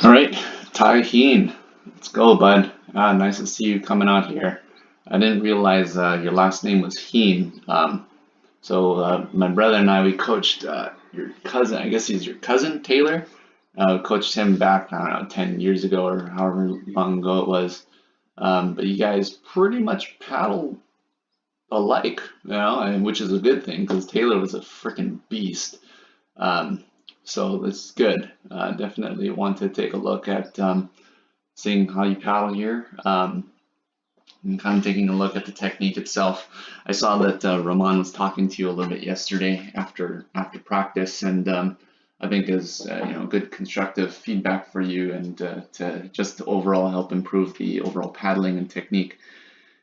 All right, Ty Heen, let's go, bud. Nice to see you coming out here. I didn't realize your last name was Heen. My brother and I, we coached your cousin, I guess he's your cousin, Taylor. Coached him back, I don't know, 10 years ago or however long ago it was. But you guys pretty much paddle alike, which is a good thing because Taylor was a freaking beast. Um, so that's good. Definitely want to take a look at seeing how you paddle here, and kind of taking a look at the technique itself. I saw that Roman was talking to you a little bit yesterday after practice, and I think is good constructive feedback for you, and to just overall help improve the overall paddling and technique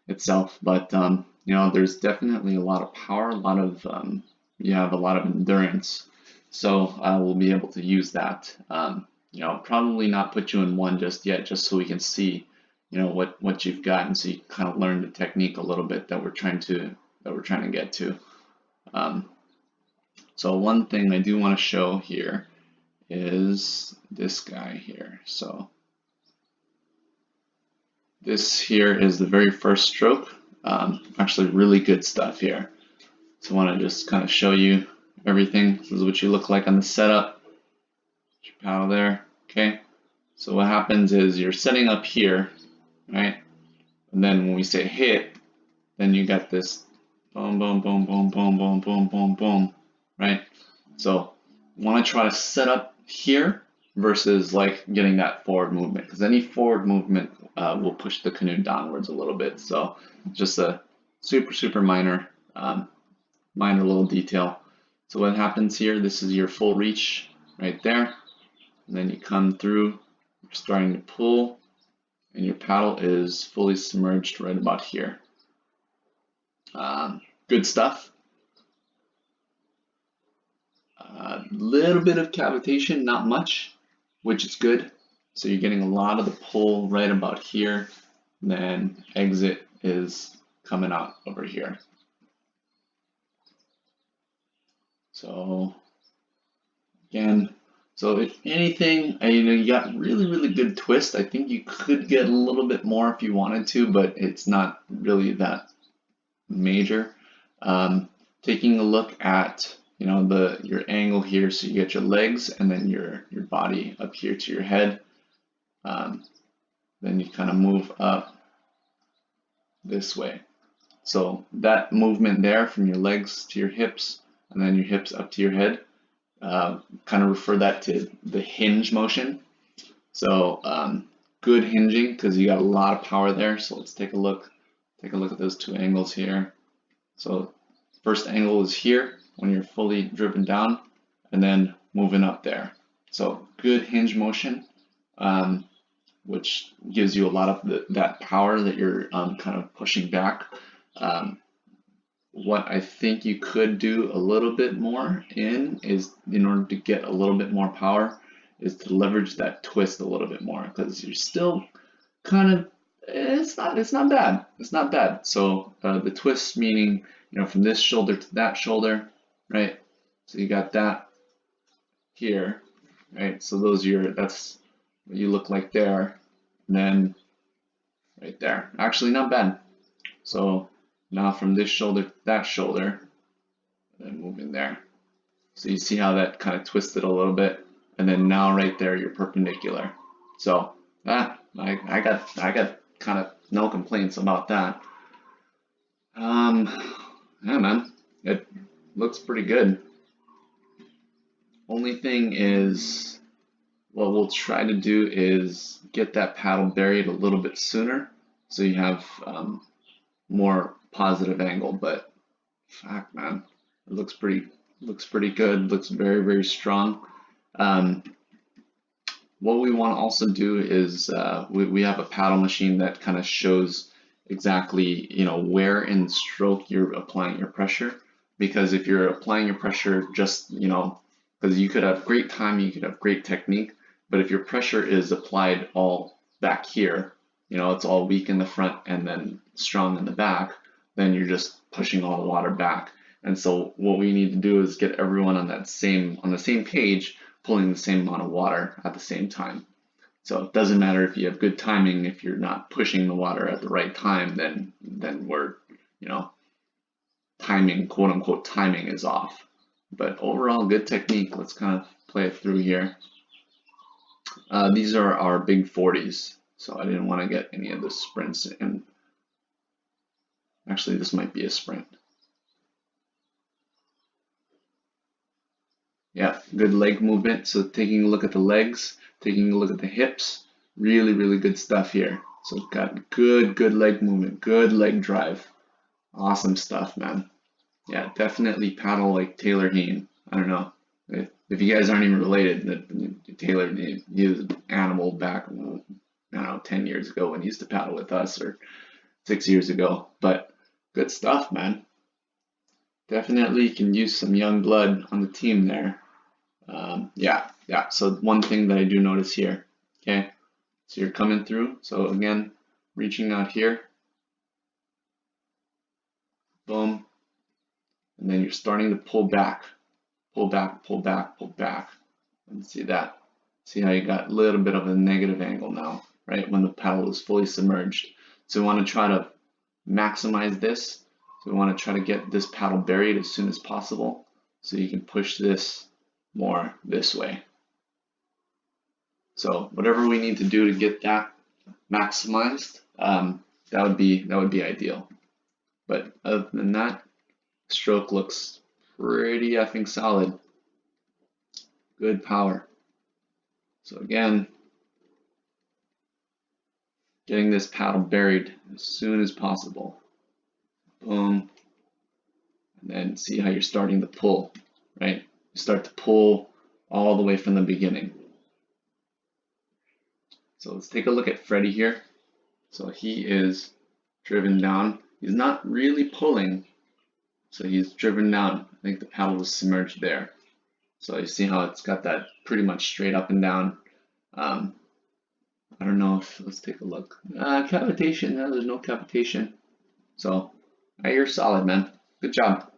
itself. But there's definitely a lot of power, a lot of you have a lot of endurance, so I will be able to use that. Probably not put you in one just yet, just so we can see, what you've got, and so you kind of learn the technique a little bit that we're trying to get to. So one thing I do want to show here is this guy here. So this here is the very first stroke. Actually really good stuff here. So I want to just kind of show you everything. This is what you look like on the setup. Your paddle there, okay? So what happens is you're setting up here, right? And then when we say hit, then you got this boom, boom, boom, boom, boom, boom, boom, boom, boom, right? So want to try to set up here versus like getting that forward movement, because any forward movement will push the canoe downwards a little bit. So just a super minor little detail. So what happens here, this is your full reach right there, and then you come through, you're starting to pull, and your paddle is fully submerged right about here. Good stuff. A little bit of cavitation, not much, which is good. So you're getting a lot of the pull right about here, and then exit is coming out over here. So again, so if anything, you got really good twist. I think you could get a little bit more if you wanted to, but it's not really that major. Taking a look at your angle here, so you get your legs and then your body up here to your head. Then you kind of move up this way. So that movement there from your legs to your hips and then your hips up to your head, kind of refer that to the hinge motion. So good hinging because you got a lot of power there. So let's take a look at those two angles here. So first angle is here when you're fully driven down, and then moving up there. So good hinge motion, which gives you a lot of that power that you're kind of pushing back. What I think you could do a little bit more is, in order to get a little bit more power, is to leverage that twist a little bit more, because you're still kind of, it's not bad. So the twist meaning, from this shoulder to that shoulder, right? So you got that here, right? So that's what you look like there, and then right there. Actually, not bad. So now from this shoulder to that shoulder, and then moving there. So you see how that kind of twisted a little bit, and then now right there you're perpendicular. So I got kind of no complaints about that. Yeah, man, it looks pretty good. Only thing is, what we'll try to do is get that paddle buried a little bit sooner, so you have more positive angle. But fuck, man, it looks pretty good. Looks very strong. What we want to also do is we have a paddle machine that kind of shows exactly where in the stroke you're applying your pressure. Because if you're applying your pressure just because you could have great timing, you could have great technique, but if your pressure is applied all back here, it's all weak in the front and then strong in the back, then you're just pushing all the water back. And so what we need to do is get everyone on the same page, pulling the same amount of water at the same time. So it doesn't matter if you have good timing. If you're not pushing the water at the right time, then we're, you know, timing, quote unquote, timing is off. But overall, good technique. Let's kind of play it through here. These are our big 40s, so I didn't want to get any of the sprints in. Actually, this might be a sprint. Yeah, good leg movement. So taking a look at the legs, taking a look at the hips, really, really good stuff here. So got good leg movement, good leg drive. Awesome stuff, man. Yeah, definitely paddle like Taylor Heen. I don't know. If you guys aren't even related, Taylor, he was an animal back, I don't know, 10 years ago when he used to paddle with us, or 6 years ago. But good stuff, man. Definitely can use some young blood on the team there. Yeah. So one thing that I do notice here, okay, so you're coming through. So again, reaching out here, boom, and then you're starting to pull back, pull back, pull back, pull back. And see that? See how you got a little bit of a negative angle now, right? When the paddle is fully submerged. So we want to try to maximize this. So we want to try to get this paddle buried as soon as possible, so you can push this more this way. So whatever we need to do to get that maximized, that would be ideal. But other than that, stroke looks pretty effing solid. Good power. So again, getting this paddle buried as soon as possible. Boom. And then see how you're starting to pull, right? You start to pull all the way from the beginning. So let's take a look at Freddie here. So he is driven down. He's not really pulling, so he's driven down. I think the paddle was submerged there. So you see how it's got that pretty much straight up and down. I don't know if, let's take a look. Cavitation, no, there's no cavitation. So you're solid, man. Good job.